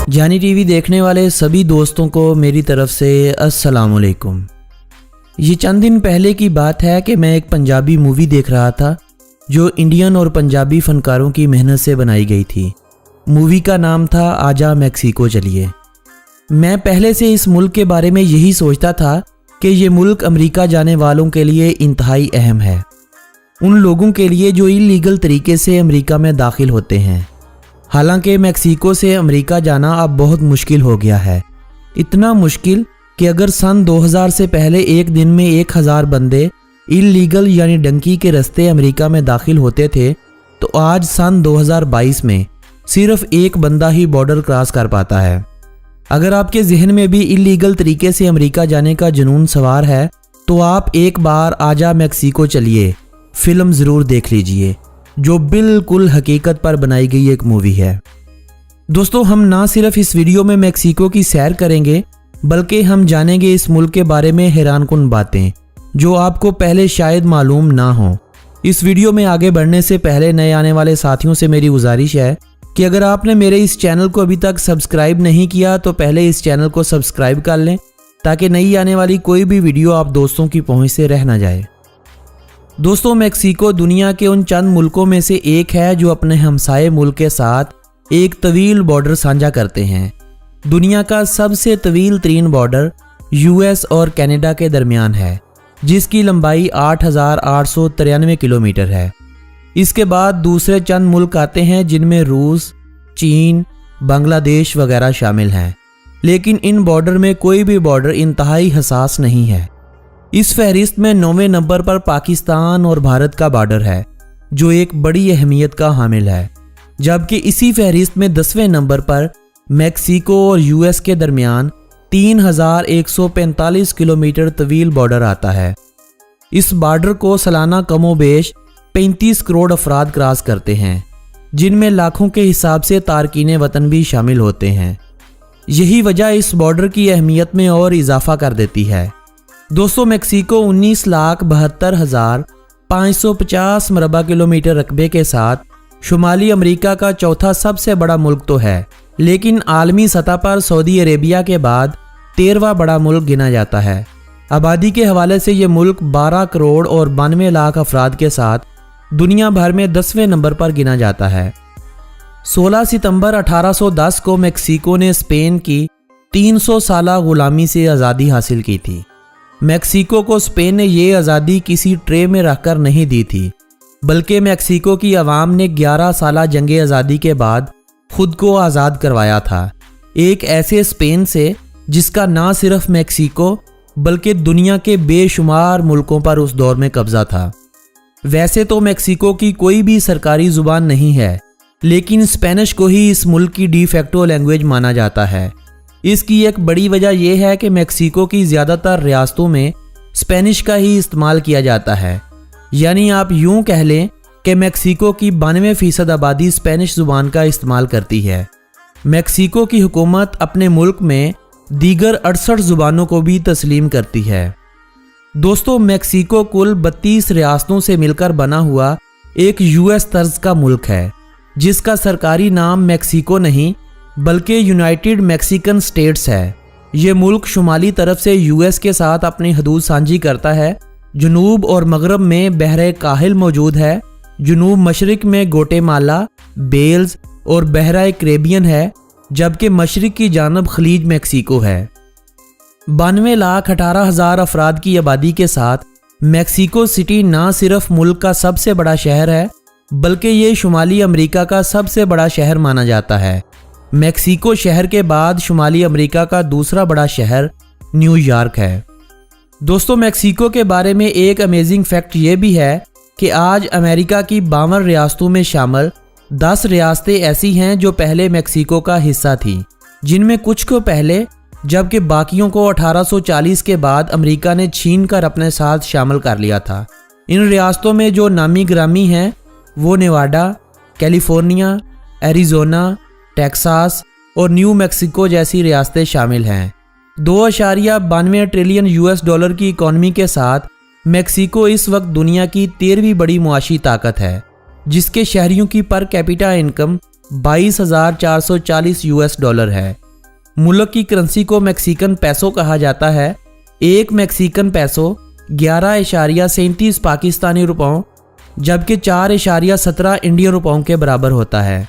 जानी टीवी देखने वाले सभी दोस्तों को मेरी तरफ से अस्सलाम वालेकुम। ये चंद दिन पहले की बात है कि मैं एक पंजाबी मूवी देख रहा था जो इंडियन और पंजाबी फनकारों की मेहनत से बनाई गई थी। मूवी का नाम था आजा मेक्सिको चलिए। मैं पहले से इस मुल्क के बारे में यही सोचता था कि ये मुल्क अमेरिका जाने वालों के लिए इंतहाई अहम है, उन लोगों के लिए जो इलीगल तरीके से अमेरिका में दाखिल होते हैं। हालांकि मेक्सिको से अमेरिका जाना अब बहुत मुश्किल हो गया है, इतना मुश्किल कि अगर सन 2000 से पहले एक दिन में 1000 बंदे इलीगल यानी डंकी के रास्ते अमेरिका में दाखिल होते थे, तो आज सन 2022 में सिर्फ एक बंदा ही बॉर्डर क्रॉस कर पाता है। अगर आपके जहन में भी इलीगल तरीके से अमेरिका जाने का जुनून सवार है तो आप एक बार आजा मेक्सिको चलिए फिल्म ज़रूर देख लीजिए, जो बिल्कुल हकीकत पर बनाई गई एक मूवी है। दोस्तों, हम ना सिर्फ इस वीडियो में मेक्सिको की सैर करेंगे बल्कि हम जानेंगे इस मुल्क के बारे में हैरानकुन बातें जो आपको पहले शायद मालूम ना हो। इस वीडियो में आगे बढ़ने से पहले नए आने वाले साथियों से मेरी गुजारिश है कि अगर आपने मेरे इस चैनल को अभी तक सब्सक्राइब नहीं किया तो पहले इस चैनल को सब्सक्राइब कर लें ताकि नई आने वाली कोई भी वीडियो आप दोस्तों की पहुंच से रह ना जाए। दोस्तों, मेक्सिको दुनिया के उन चंद मुल्कों में से एक है जो अपने हमसाये मुल्क के साथ एक तवील बॉर्डर साझा करते हैं। दुनिया का सबसे तवील तरीन बॉर्डर यूएस और कनाडा के दरमियान है, जिसकी लंबाई 8893 किलोमीटर है। इसके बाद दूसरे चंद मुल्क आते हैं जिनमें रूस, चीन, बांग्लादेश वगैरह शामिल हैं, लेकिन इन बॉर्डर में कोई भी बॉर्डर इंतहाई हसास नहीं है। इस फहरिस्त में 9वें नंबर पर पाकिस्तान और भारत का बॉर्डर है जो एक बड़ी अहमियत का हामिल है, जबकि इसी फहरिस्त में 10वें नंबर पर मेक्सिको और यूएस के दरमियान 3145 किलोमीटर तवील बॉर्डर आता है। इस बॉर्डर को सालाना कमोबेश 35 करोड़ अफराद क्रॉस करते हैं, जिनमें लाखों के हिसाब से तारकीन वतन भी शामिल होते हैं। यही वजह इस बॉर्डर की अहमियत में और इजाफा कर देती है। दोस्तों, मेक्सिको 19,72,550 मरबा किलोमीटर रकबे के साथ शुमाली अमेरिका का चौथा सबसे बड़ा मुल्क तो है, लेकिन आलमी सतह पर सऊदी अरेबिया के बाद 13वां बड़ा मुल्क गिना जाता है। आबादी के हवाले से यह मुल्क 12 करोड़ और 92 लाख अफराद के साथ दुनिया भर में 10वें नंबर पर गिना जाता है। 16 सितंबर 1810 को मेक्सिको ने स्पेन की 300 साला गुलामी से आज़ादी हासिल की थी। मेक्सिको को स्पेन ने ये आज़ादी किसी ट्रे में रखकर नहीं दी थी, बल्कि मेक्सिको की आवाम ने 11 साला जंगे आज़ादी के बाद खुद को आज़ाद करवाया था, एक ऐसे स्पेन से जिसका ना सिर्फ मेक्सिको बल्कि दुनिया के बेशुमार मुल्कों पर उस दौर में कब्जा था। वैसे तो मेक्सिको की कोई भी सरकारी ज़ुबान नहीं है, लेकिन स्पेनिश को ही इस मुल्क की डी फैक्टो लैंग्वेज माना जाता है। इसकी एक बड़ी वजह यह है कि मेक्सिको की ज़्यादातर रियासतों में स्पेनिश का ही इस्तेमाल किया जाता है, यानी आप यूं कह लें कि मेक्सिको की 92% आबादी स्पेनिश ज़ुबान का इस्तेमाल करती है। मेक्सिको की हुकूमत अपने मुल्क में दीगर 68 ज़ुबानों को भी तस्लीम करती है। दोस्तों, मेक्सिको कुल 32 रियासतों से मिलकर बना हुआ एक यूएस तर्ज का मुल्क है, जिसका सरकारी नाम मेक्सिको नहीं बल्कि यूनाइटेड मैक्सिकन स्टेट्स है। ये मुल्क शुमाली तरफ से यूएस के साथ अपनी हदूद साझी करता है। जुनूब और मगरब में बहरे काहिल मौजूद है। जुनूब मशरिक में गोटेमाला, बेल्स और बहरा कैरेबियन है, जबकि मशरिक की जानब खलीज मेक्सिको है। 92,18,000 अफराद की आबादी के साथ मेक्सिको सिटी ना सिर्फ मुल्क का सबसे बड़ा शहर है बल्कि ये शुमाली अमेरिका का सबसे बड़ा शहर माना जाता है। मेक्सिको शहर के बाद शुमाली अमेरिका का दूसरा बड़ा शहर न्यूयॉर्क है। दोस्तों, मेक्सिको के बारे में एक अमेजिंग फैक्ट ये भी है कि आज अमेरिका की 52 रियासतों में शामिल 10 रियासतें ऐसी हैं जो पहले मेक्सिको का हिस्सा थी, जिनमें कुछ को पहले जबकि बाकियों को 1840 के बाद अमेरिका ने छीन कर अपने साथ शामिल कर लिया था। इन रियासतों में जो नामी ग्रामी हैं वो नेवाडा, कैलिफोर्निया, एरिजोना, टेक्सास और न्यू मैक्सिको जैसी रियासतें शामिल हैं। 2.92 ट्रिलियन यूएस डॉलर की इकॉनमी के साथ मेक्सिको इस वक्त दुनिया की 13वीं बड़ी मुआशी ताकत है, जिसके शहरियों की per capita income 22,440 US dollar है। मुल्क की करेंसी को मैक्सिकन पैसो कहा जाता है। एक मैक्सिकन पैसो 11.37 पाकिस्तानी रुपयों जबकि 4.17 इंडियन रुपयों के बराबर होता है।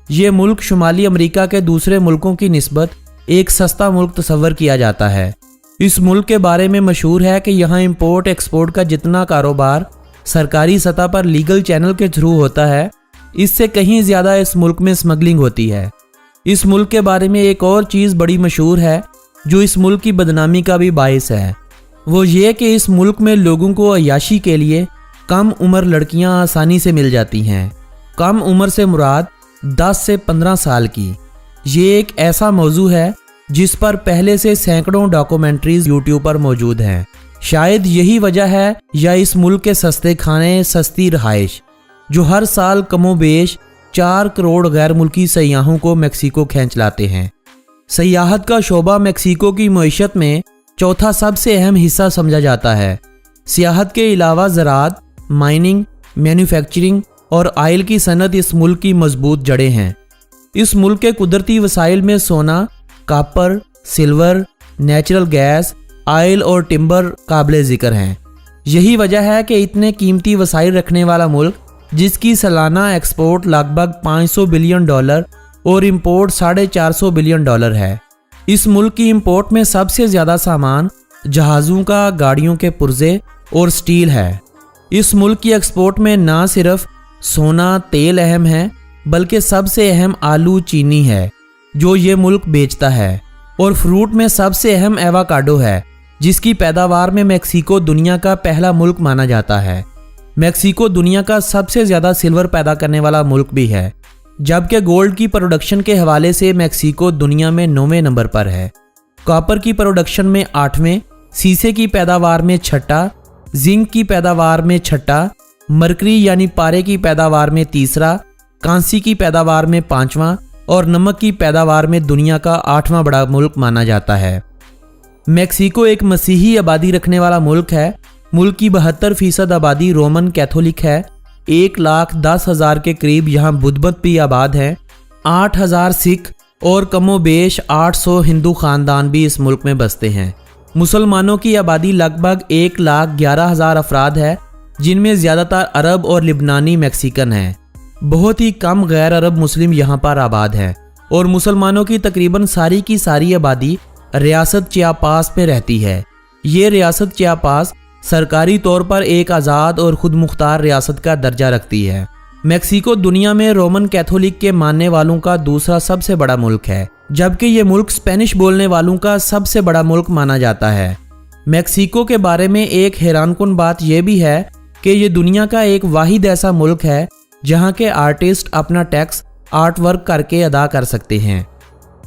ये मुल्क शुमाली अमेरिका के दूसरे मुल्कों की निस्बत एक सस्ता मुल्क तस्वर किया जाता है। इस मुल्क के बारे में मशहूर है कि यहाँ इंपोर्ट एक्सपोर्ट का जितना कारोबार सरकारी सतह पर लीगल चैनल के थ्रू होता है, इससे कहीं ज़्यादा इस मुल्क में स्मगलिंग होती है। इस मुल्क के बारे में एक और चीज़ बड़ी मशहूर है जो इस मुल्क की बदनामी का भी बाइस है, वो ये कि इस मुल्क में लोगों को अय्याशी के लिए कम उम्र लड़कियां आसानी से मिल जाती हैं। कम उम्र से मुराद 10 से 15 साल की। ये एक ऐसा मौजू है जिस पर पहले से सैकड़ों डॉक्यूमेंट्रीज यूट्यूब पर मौजूद हैं। शायद यही वजह है या इस मुल्क के सस्ते खाने, सस्ती रहाइश जो हर साल कमोबेश 4 करोड़ गैर मुल्की सयाहों को मैक्सिको खींच लाते हैं। सयाहत का शोबा मैक्सिको की मईशत में चौथा सबसे अहम हिस्सा समझा जाता है। सियाहत के अलावा ज़राअत, माइनिंग, मैन्युफैक्चरिंग और आयल की सनत इस मुल्क की मजबूत जड़ें हैं। इस मुल्क के कुदरती वसाइल में सोना, copper, silver, natural gas, oil और टिम्बर काबिल ज़िक्र हैं। यही वजह है कि इतने कीमती वसाइल रखने वाला मुल्क जिसकी सालाना एक्सपोर्ट लगभग 500 बिलियन डॉलर और इंपोर्ट 450 बिलियन डॉलर है। इस मुल्क की इंपोर्ट में सबसे ज़्यादा सामान जहाज़ों का, गाड़ियों के पुर्जे और स्टील है। इस मुल्क की एक्सपोर्ट में ना सिर्फ सोना, तेल अहम है बल्कि सबसे अहम आलू, चीनी है जो ये मुल्क बेचता है, और फ्रूट में सबसे अहम एवोकाडो है जिसकी पैदावार में मैक्सिको दुनिया का पहला मुल्क माना जाता है। मैक्सिको दुनिया का सबसे ज़्यादा सिल्वर पैदा करने वाला मुल्क भी है, जबकि गोल्ड की प्रोडक्शन के हवाले से मैक्सिको दुनिया में 9वें नंबर पर है। कॉपर की प्रोडक्शन में 8वें, शीशे की पैदावार में 6ठा, जिंक की पैदावार में 6ठा, मरकरी यानी पारे की पैदावार में 3रा, कांसी की पैदावार में 5वां और नमक की पैदावार में दुनिया का 8वां बड़ा मुल्क माना जाता है। मैक्सिको एक मसीही आबादी रखने वाला मुल्क है। मुल्क की 72% आबादी रोमन कैथोलिक है। 1,10,000 के करीब यहाँ बुद्ध मत भी आबाद हैं। 8,000 सिख और कमोबेश 800 हिंदू खानदान भी इस मुल्क में बसते हैं। मुसलमानों की आबादी लगभग 1,11,000 अफराद है, जिनमें ज़्यादातर अरब और लिबनानी मैक्सिकन हैं। बहुत ही कम गैर अरब मुस्लिम यहाँ पर आबाद हैं और मुसलमानों की तकरीबन सारी की सारी आबादी रियासत चियापास में रहती है। ये रियासत चियापास सरकारी तौर पर एक आज़ाद और खुद मुख्तार रियासत का दर्जा रखती है। मैक्सिको दुनिया में रोमन कैथोलिक के मानने वालों का दूसरा सबसे बड़ा मुल्क है, जबकि ये मुल्क स्पेनिश बोलने वालों का सबसे बड़ा मुल्क माना जाता है। मैक्सिको के बारे में एक हैरानकुन बात यह भी है कि ये दुनिया का एक वाहिद ऐसा मुल्क है जहाँ के आर्टिस्ट अपना टैक्स आर्ट वर्क करके अदा कर सकते हैं।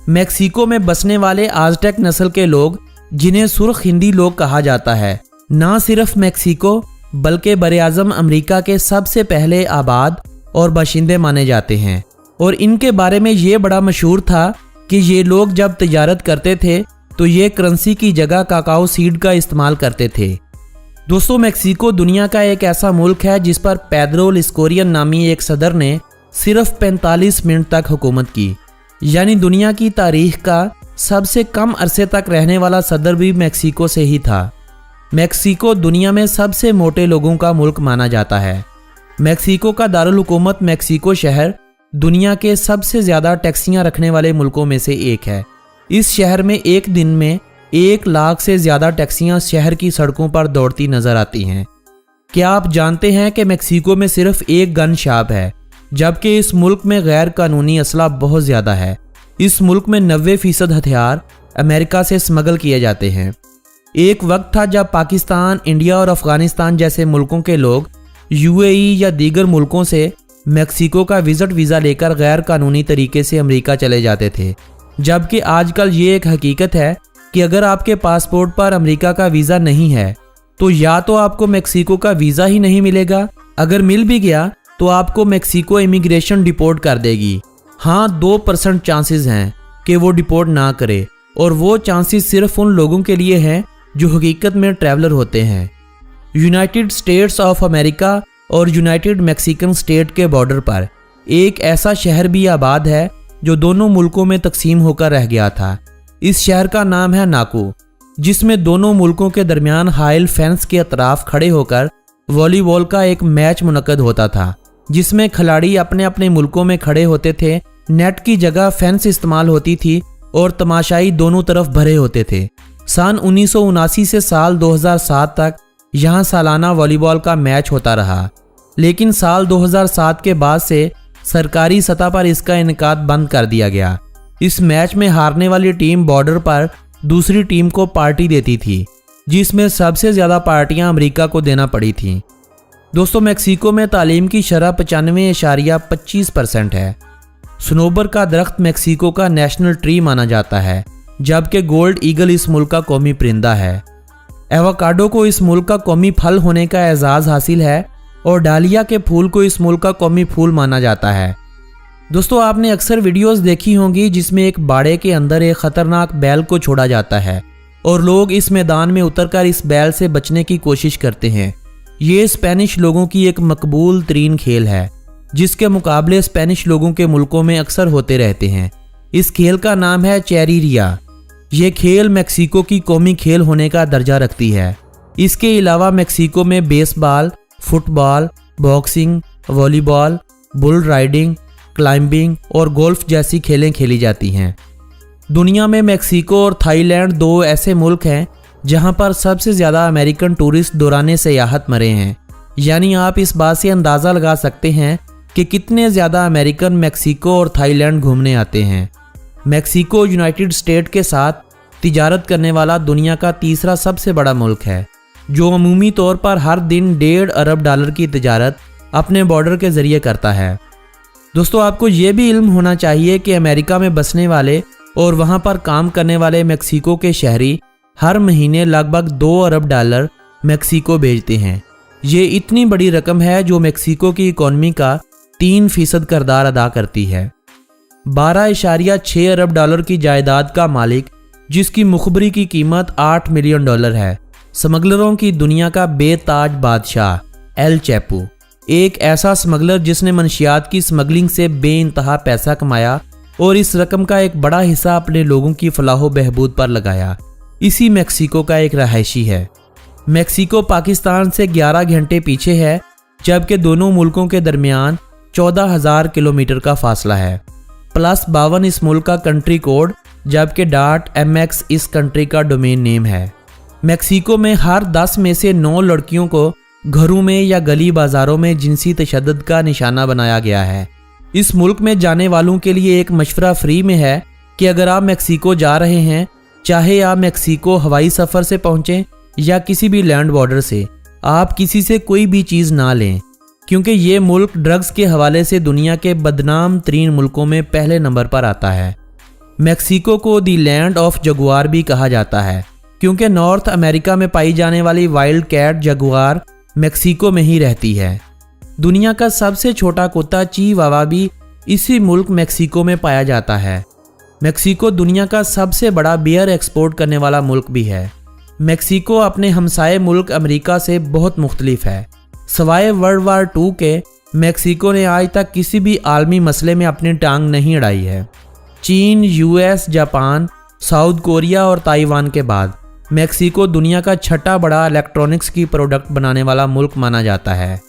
मैक्सिको में बसने वाले आज़टेक नस्ल के लोग, जिन्हें सुर्ख हिंदी लोग कहा जाता है, ना सिर्फ मैक्सिको बल्कि बरे-आज़म अमेरिका के सबसे पहले आबाद और बाशिंदे माने जाते हैं। और इनके बारे में ये बड़ा मशहूर था कि ये लोग जब तिजारत करते थे तो ये करेंसी की जगह काकाओ सीड का इस्तेमाल करते थे। दोस्तों, मैक्सिको दुनिया का एक ऐसा मुल्क है जिस पर पेड्रो लिस्कोरियन नामी एक सदर ने सिर्फ 45 मिनट तक हुकूमत की, यानी दुनिया की तारीख का सबसे कम अरसे तक रहने वाला सदर भी मैक्सिको से ही था। मैक्सिको दुनिया में सबसे मोटे लोगों का मुल्क माना जाता है। मैक्सिको का दारुल हुकूमत मैक्सिको शहर दुनिया के सबसे ज़्यादा टैक्सियां रखने वाले मुल्कों में से एक है। इस शहर में एक दिन में 1 लाख से ज़्यादा टैक्सियां शहर की सड़कों पर दौड़ती नजर आती हैं। क्या आप जानते हैं कि मैक्सिको में सिर्फ एक गन शॉप है, जबकि इस मुल्क में गैर कानूनी असला बहुत ज़्यादा है। इस मुल्क में 90% हथियार अमेरिका से स्मगल किए जाते हैं। एक वक्त था जब पाकिस्तान, इंडिया और अफगानिस्तान जैसे मुल्कों के लोग यूएई या दीगर मुल्कों से मैक्सिको का विजिट वीज़ा लेकर गैर कानूनी तरीके से अमेरिका चले जाते थे, जबकि आजकल ये एक हकीकत है कि अगर आपके पासपोर्ट पर अमेरिका का वीज़ा नहीं है तो या तो आपको मैक्सिको का वीज़ा ही नहीं मिलेगा, अगर मिल भी गया तो आपको मैक्सिको इमिग्रेशन डिपोर्ट कर देगी। हाँ, 2% चांसेस हैं कि वो डिपोर्ट ना करे, और वो चांसेस सिर्फ उन लोगों के लिए हैं जो हकीकत में ट्रैवलर होते हैं। यूनाइटेड स्टेट्स ऑफ अमेरिका और यूनाइटेड मैक्सिकन स्टेट के बॉर्डर पर एक ऐसा शहर भी आबाद है जो दोनों मुल्कों में तकसीम होकर रह गया था। इस शहर का नाम है नाकू, जिसमें दोनों मुल्कों के दरमियान हाइल फेंस के अतराफ खड़े होकर वॉलीबॉल का एक मैच मुनक्कद होता था, जिसमें खिलाड़ी अपने अपने मुल्कों में खड़े होते थे। नेट की जगह फेंस इस्तेमाल होती थी और तमाशाई दोनों तरफ भरे होते थे। सन 1979 से साल 2007 तक यहाँ सालाना वॉलीबॉल का मैच होता रहा, लेकिन साल 2007 के बाद से सरकारी सतह पर इसका इनेकाद बंद कर दिया गया। इस मैच में हारने वाली टीम बॉर्डर पर दूसरी टीम को पार्टी देती थी, जिसमें सबसे ज़्यादा पार्टियां अमेरिका को देना पड़ी थीं। दोस्तों, मेक्सिको में तालीम की शरह 95.25% है। सनोबर का दरख्त मेक्सिको का नेशनल ट्री माना जाता है, जबकि गोल्ड ईगल इस मुल्क का कौमी परिंदा है। एवोकाडो को इस मुल्क का कौमी फल होने का एजाज़ हासिल है और डालिया के फूल को इस मुल्क का कौमी फूल माना जाता है। दोस्तों, आपने अक्सर वीडियोस देखी होंगी जिसमें एक बाड़े के अंदर एक खतरनाक बैल को छोड़ा जाता है और लोग इस मैदान में उतरकर इस बैल से बचने की कोशिश करते हैं। ये स्पेनिश लोगों की एक मकबूल तरीन खेल है, जिसके मुकाबले स्पेनिश लोगों के मुल्कों में अक्सर होते रहते हैं। इस खेल का नाम है चैरिरिया। ये खेल मेक्सिको की कौमी खेल होने का दर्जा रखती है। इसके अलावा मेक्सिको में baseball, football, boxing, volleyball, bull riding, climbing और गोल्फ जैसी खेलें खेली जाती हैं। दुनिया में मेक्सिको और थाईलैंड दो ऐसे मुल्क हैं जहां पर सबसे ज़्यादा अमेरिकन टूरिस्ट दौरान सयाहत मरे हैं। यानी आप इस बात से अंदाज़ा लगा सकते हैं कि कितने ज़्यादा अमेरिकन मेक्सिको और थाईलैंड घूमने आते हैं। मेक्सिको यूनाइटेड स्टेट के साथ तिजारत करने वाला दुनिया का तीसरा सबसे बड़ा मुल्क है, जो अमूमी तौर पर हर दिन $1.5 अरब की तिजारत अपने बॉर्डर के ज़रिए करता है। दोस्तों, आपको ये भी इल्म होना चाहिए कि अमेरिका में बसने वाले और वहाँ पर काम करने वाले मेक्सिको के शहरी हर महीने लगभग $2 अरब मेक्सिको भेजते हैं। ये इतनी बड़ी रकम है जो मेक्सिको की इकॉनमी का 3% किरदार अदा करती है। $12.6 अरब की जायदाद का मालिक, जिसकी मुखबरी की कीमत $8 मिलियन है, स्मगलरों की दुनिया का बेताज बादशाह एल चैपो, एक ऐसा स्मगलर जिसने मनशियात की स्मगलिंग से बेइंतहा पैसा कमाया और इस रकम का एक बड़ा हिस्सा अपने लोगों की फलाह बहबूद पर लगाया। इसी मेक्सिको का एक रहायशी है। मेक्सिको पाकिस्तान से 11 घंटे पीछे है, जबकि दोनों मुल्कों के दरमियान 14,000 किलोमीटर का फासला है। +52 इस मुल्क का कंट्री कोड, जबकि .mx इस कंट्री का डोमेन नेम है। मेक्सिको में हर 10 में से 9 लड़कियों को घरों में या गली बाजारों में जिनसी तशद्दुद का निशाना बनाया गया है। इस मुल्क में जाने वालों के लिए एक मशवरा फ्री में है कि अगर आप मेक्सिको जा रहे हैं, चाहे आप मेक्सिको हवाई सफ़र से पहुँचें या किसी भी लैंड बॉर्डर से, आप किसी से कोई भी चीज़ ना लें, क्योंकि ये मुल्क ड्रग्स के हवाले से दुनिया के बदनाम तरीन मुल्कों में पहले नंबर पर आता है। मेक्सिको को दी लैंड ऑफ जगुआर भी कहा जाता है, क्योंकि नॉर्थ अमेरिका में पाई जाने वाली वाइल्ड कैट जगुआर मेक्सिको में ही रहती है। दुनिया का सबसे छोटा कुत्ता चीवावा भी इसी मुल्क मेक्सिको में पाया जाता है। मेक्सिको दुनिया का सबसे बड़ा बियर एक्सपोर्ट करने वाला मुल्क भी है। मेक्सिको अपने हमसाये मुल्क अमेरिका से बहुत मुख्तलिफ है। सवाए वर्ल्ड वार 2 के मेक्सिको ने आज तक किसी भी आलमी मसले में अपनी टांग नहीं अड़ाई है। चीन, US, जापान, साउथ कोरिया और ताइवान के बाद मेक्सिको दुनिया का छठा बड़ा इलेक्ट्रॉनिक्स की प्रोडक्ट बनाने वाला मुल्क माना जाता है।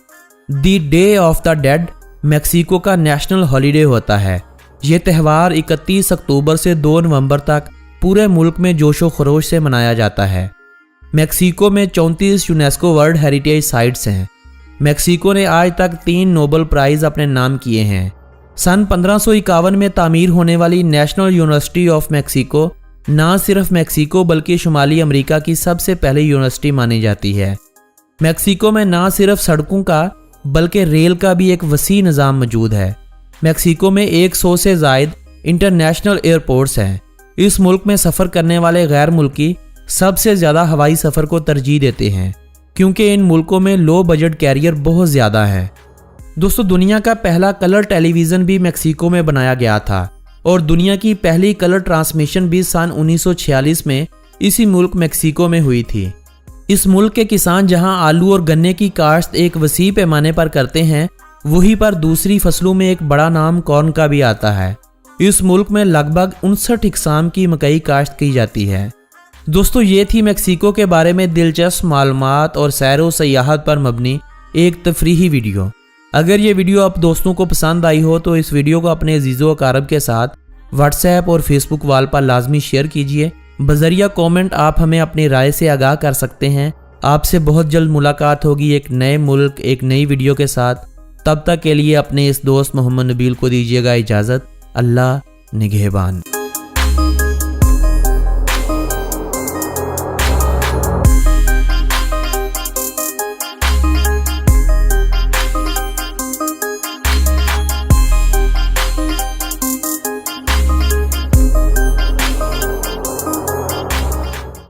The day of the dead Mexico का नेशनल हॉलीडे होता है। ये त्यौहार 31 अक्टूबर से 2 नवंबर तक पूरे मुल्क में जोशो खरोश से मनाया जाता है। मेक्सिको में 34 यूनेस्को वर्ल्ड हेरिटेज साइट्स हैं। मेक्सिको ने आज तक 3 नोबेल प्राइज़ अपने नाम किए हैं। सन 1551 में तामीर होने वाली नेशनल यूनिवर्सिटी ऑफ मेक्सिको ना सिर्फ मेक्सिको बल्कि शुमाली अमेरिका की सबसे पहली यूनिवर्सिटी मानी जाती है। मेक्सिको में ना सिर्फ सड़कों का बल्कि रेल का भी एक वसी निज़ाम मौजूद है। मेक्सिको में 100 से ज़ायद इंटरनेशनल एयरपोर्ट्स हैं। इस मुल्क में सफ़र करने वाले गैर मुल्की सबसे ज़्यादा हवाई सफ़र को तरजीह देते हैं, क्योंकि इन मुल्कों में लो बजट कैरियर बहुत ज़्यादा हैं। दोस्तों, दुनिया का पहला कलर टेलीविज़न भी मेक्सिको में बनाया गया था और दुनिया की पहली कलर ट्रांसमिशन भी सन 1946 में इसी मुल्क मेक्सिको में हुई थी। इस मुल्क के किसान जहां आलू और गन्ने की काश्त एक वसी पैमाने पर करते हैं, वहीं पर दूसरी फसलों में एक बड़ा नाम कॉर्न का भी आता है। इस मुल्क में लगभग 59 इकसाम की मकई काश्त की जाती है। दोस्तों, ये थी मेक्सिको के बारे में दिलचस्प मालूमात और सैर व सयाहत पर मबनी एक तफरीही वीडियो। अगर ये वीडियो आप दोस्तों को पसंद आई हो तो इस वीडियो को अपने अजीज़ों व अकारब के साथ व्हाट्सएप और फेसबुक वाल पर लाजमी शेयर कीजिए। बजरिया कमेंट आप हमें अपनी राय से आगाह कर सकते हैं। आपसे बहुत जल्द मुलाकात होगी एक नए मुल्क एक नई वीडियो के साथ। तब तक के लिए अपने इस दोस्त मोहम्मद नबील को दीजिएगा इजाज़त। अल्लाह निगहबान।